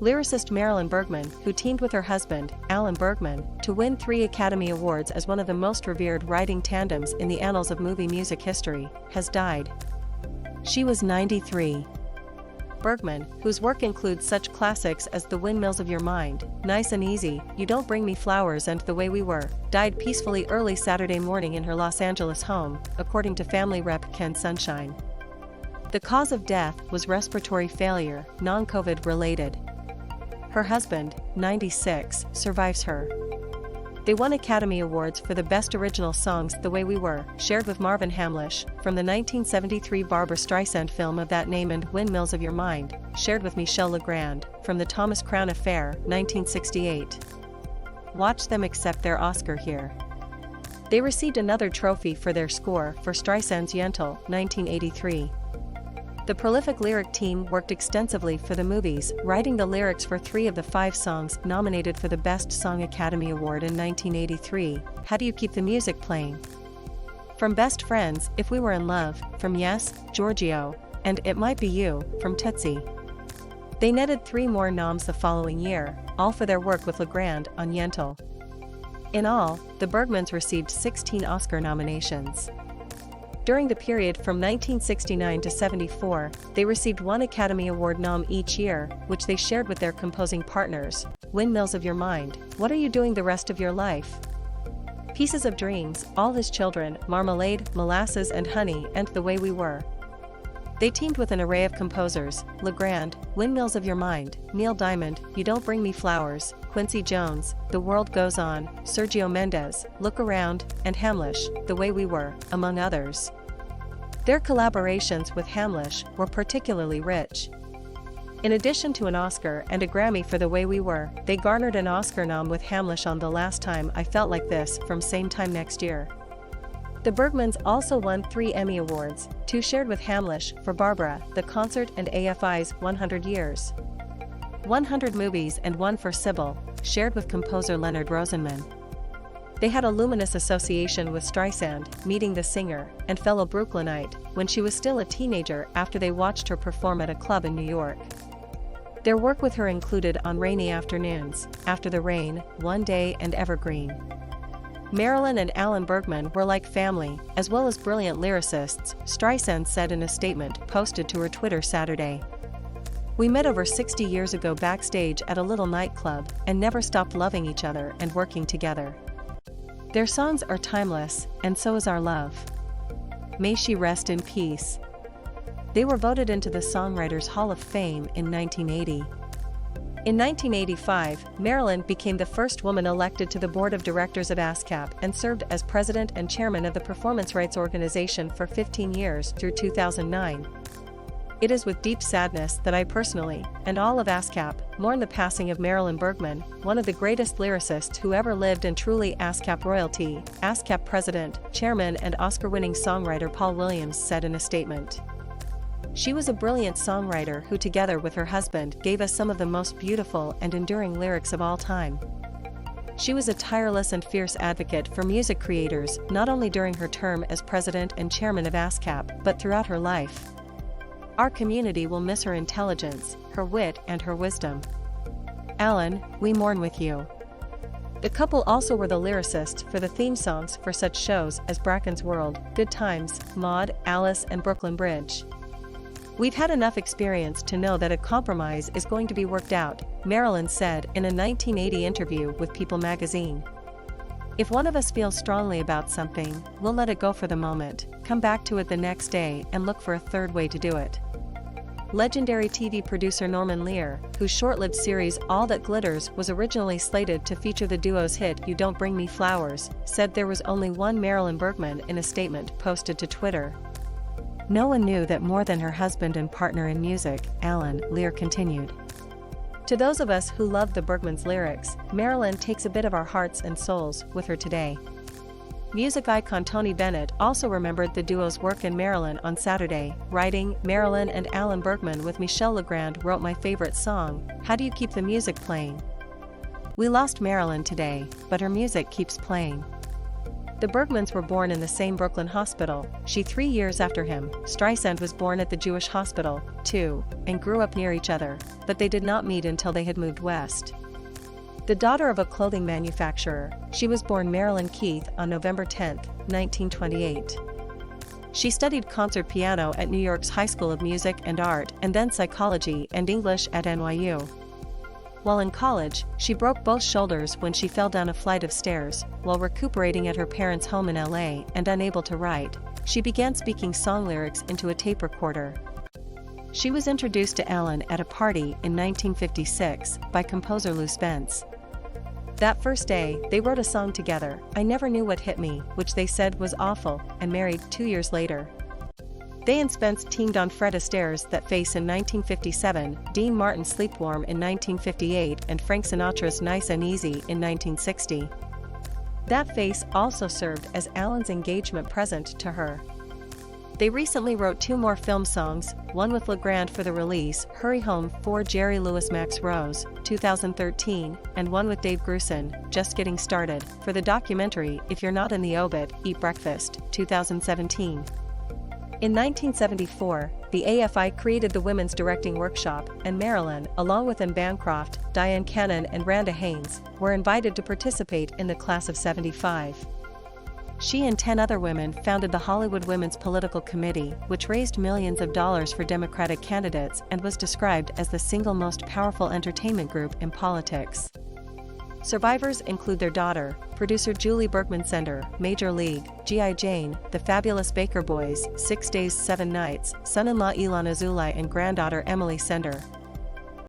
Lyricist Marilyn Bergman, who teamed with her husband, Alan Bergman, to win 3 Academy Awards as one of the most revered writing tandems in the annals of movie music history, has died. She was 93. Bergman, whose work includes such classics as The Windmills of Your Mind, Nice and Easy, You Don't Bring Me Flowers and The Way We Were, died peacefully early Saturday morning in her Los Angeles home, according to family rep Ken Sunshine. The cause of death was respiratory failure, non-COVID related. Her husband, 96, survives her. They won Academy Awards for the Best Original Songs The Way We Were, shared with Marvin Hamlisch, from the 1973 Barbra Streisand film of that name, and Windmills of Your Mind, shared with Michel Legrand, from the Thomas Crown Affair, 1968. Watch them accept their Oscar here. They received another trophy for their score for Streisand's Yentl, 1983. The prolific lyric team worked extensively for the movies, writing the lyrics for 3 of the 5 songs nominated for the Best Song Academy Award in 1983, How Do You Keep the Music Playing? From Best Friends, If We Were in Love, from Yes, Giorgio, and It Might Be You, from Tootsie. They netted 3 more noms the following year, all for their work with Legrand on Yentl. In all, the Bergmans received 16 Oscar nominations. During the period from 1969 to 74, they received 1 Academy Award nom each year, which they shared with their composing partners, Windmills of Your Mind, What Are You Doing the Rest of Your Life? Pieces of Dreams, All His Children, Marmalade, Molasses and Honey, and The Way We Were. They teamed with an array of composers, Legrand, Windmills of Your Mind, Neil Diamond, You Don't Bring Me Flowers, Quincy Jones, The World Goes On, Sergio Mendes, Look Around, and Hamlisch, The Way We Were, among others. Their collaborations with Hamlisch were particularly rich. In addition to an Oscar and a Grammy for The Way We Were, they garnered an Oscar nom with Hamlisch on The Last Time I Felt Like This from Same Time Next Year. The Bergmans also won 3 Emmy Awards, 2 shared with Hamlisch for Barbra, the concert, and AFI's 100 Years. 100 Movies and 1 for Sybil, shared with composer Leonard Rosenman. They had a luminous association with Streisand, meeting the singer and fellow Brooklynite when she was still a teenager after they watched her perform at a club in New York. Their work with her included On Rainy Afternoons, After the Rain, One Day, and Evergreen. Marilyn and Alan Bergman were like family, as well as brilliant lyricists, Streisand said in a statement posted to her Twitter Saturday. We met over 60 years ago backstage at a little nightclub and never stopped loving each other and working together. Their songs are timeless, and so is our love. May she rest in peace. They were voted into the Songwriters Hall of Fame in 1980. In 1985, Marilyn became the first woman elected to the board of directors of ASCAP and served as president and chairman of the performance rights organization for 15 years through 2009. It is with deep sadness that I personally, and all of ASCAP, mourn the passing of Marilyn Bergman, one of the greatest lyricists who ever lived and truly ASCAP royalty, ASCAP president, chairman and Oscar-winning songwriter Paul Williams said in a statement. She was a brilliant songwriter who, together with her husband, gave us some of the most beautiful and enduring lyrics of all time. She was a tireless and fierce advocate for music creators, not only during her term as president and chairman of ASCAP, but throughout her life. Our community will miss her intelligence, her wit, and her wisdom. Alan, we mourn with you. The couple also were the lyricists for the theme songs for such shows as Bracken's World, Good Times, Maude, Alice, and Brooklyn Bridge. We've had enough experience to know that a compromise is going to be worked out, Marilyn said in a 1980 interview with People magazine. If one of us feels strongly about something, we'll let it go for the moment, come back to it the next day and look for a third way to do it. Legendary TV producer Norman Lear, whose short-lived series All That Glitters was originally slated to feature the duo's hit You Don't Bring Me Flowers, said there was only one Marilyn Bergman in a statement posted to Twitter. No one knew that more than her husband and partner in music, Alan, Lear continued. To those of us who love the Bergmans' lyrics, Marilyn takes a bit of our hearts and souls with her today. Music icon Tony Bennett also remembered the duo's work in Marilyn on Saturday, writing, Marilyn and Alan Bergman with Michel Legrand wrote my favorite song, How Do You Keep the Music Playing? We lost Marilyn today, but her music keeps playing. The Bergmans were born in the same Brooklyn hospital. She 3 years after him. Streisand was born at the Jewish hospital, too, and grew up near each other, but they did not meet until they had moved west. The daughter of a clothing manufacturer, she was born Marilyn Keith on November 10, 1928. She studied concert piano at New York's High School of Music and Art and then psychology and English at NYU. While in college, she broke both shoulders when she fell down a flight of stairs. While recuperating at her parents' home in LA and unable to write, she began speaking song lyrics into a tape recorder. She was introduced to Alan at a party in 1956 by composer Lou Spence. That first day, they wrote a song together, I Never Knew What Hit Me, which they said was awful, and married 2 years later. They and Spence teamed on Fred Astaire's That Face in 1957, Dean Martin's Sleepwarm in 1958 and Frank Sinatra's Nice and Easy in 1960. That Face also served as Alan's engagement present to her. They recently wrote 2 more film songs, one with Legrand for the release, Hurry Home for Jerry Lewis Max Rose, 2013, and one with Dave Grusin, Just Getting Started, for the documentary If You're Not in the Obit, Eat Breakfast, 2017. In 1974, the AFI created the Women's Directing Workshop, and Marilyn, along with Anne Bancroft, Diane Cannon and Randa Haynes, were invited to participate in the class of '75. She and 10 other women founded the Hollywood Women's Political Committee, which raised millions of dollars for Democratic candidates and was described as the single most powerful entertainment group in politics. Survivors include their daughter, producer Julie Bergman Sender, Major League, G.I. Jane, The Fabulous Baker Boys, 6 Days 7 Nights, son-in-law Ilan Azoulay and granddaughter Emily Sender,